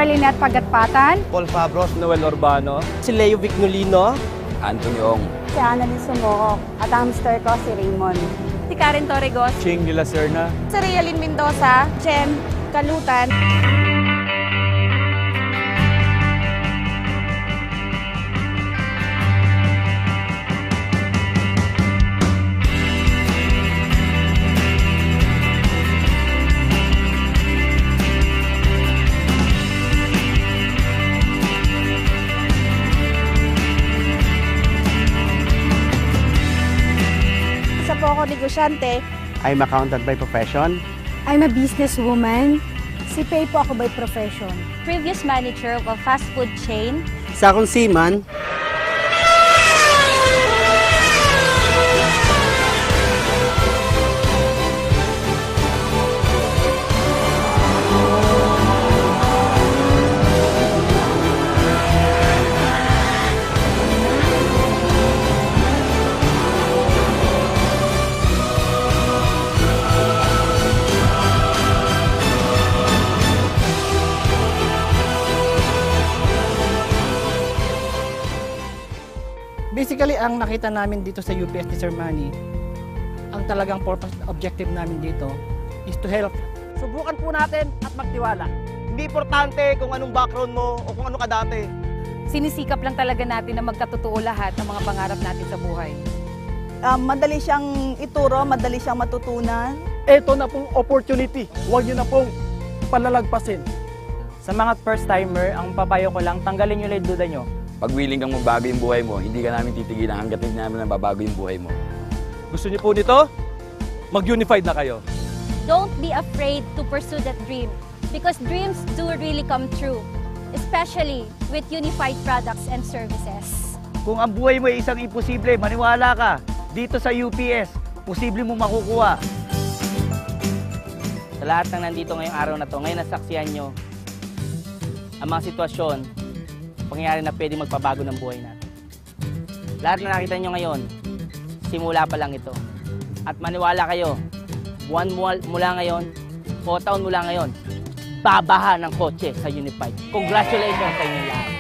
Lynette Pagatpatan, Paul Fabros, Noel Urbano, Si Leo Vignolino. Anthony Ong, si Annalyn Sumorok, at hamster ko si Raymond. Si Karen Torregos, Ching de la Serna, si Rialyn Mendoza, Jem Kalutan. Isa po ako negosyante. I'm accountant by profession. I'm a businesswoman. Si Pay po ako by profession. previous manager of a fast food chain. Sa akong seaman. Basically, ang nakita namin dito sa UPS ni Sir Manny, ang talagang purpose, objective namin dito is to help. Subukan po natin at magtiwala. Hindi importante kung anong background mo o kung ano ka dati. Sinisikap lang talaga natin na magkatotoo lahat ng mga pangarap natin sa buhay. Madali siyang ituro, madali siyang matutunan. Ito na pong opportunity. Huwag niyo na pong palalagpasin. Sa mga first timer, ang papayo ko lang, tanggalin nyo lang yung duda nyo. Pag willing kang magbago yung buhay mo, hindi ka namin titigilan hanggat hindi namin nababago yung buhay mo. Gusto niyo po nito? Mag-unified na kayo. Don't be afraid to pursue that dream because dreams do really come true, especially with unified products and services. Kung ang buhay mo ay isang imposible, maniwala ka. Dito sa UPS, posible mo makukuha. Sa lahat ng nandito ngayong araw na to, ngayon nasaksihan nyo ang mga sitwasyon, pangyayari na pwede magpabago ng buhay natin. Lahat na nakita nyo ngayon, simula pa lang ito. At maniwala kayo, buwan mula ngayon, o taon mula ngayon, babaha ng kotse sa Unified. Congratulations sa inyo lahat.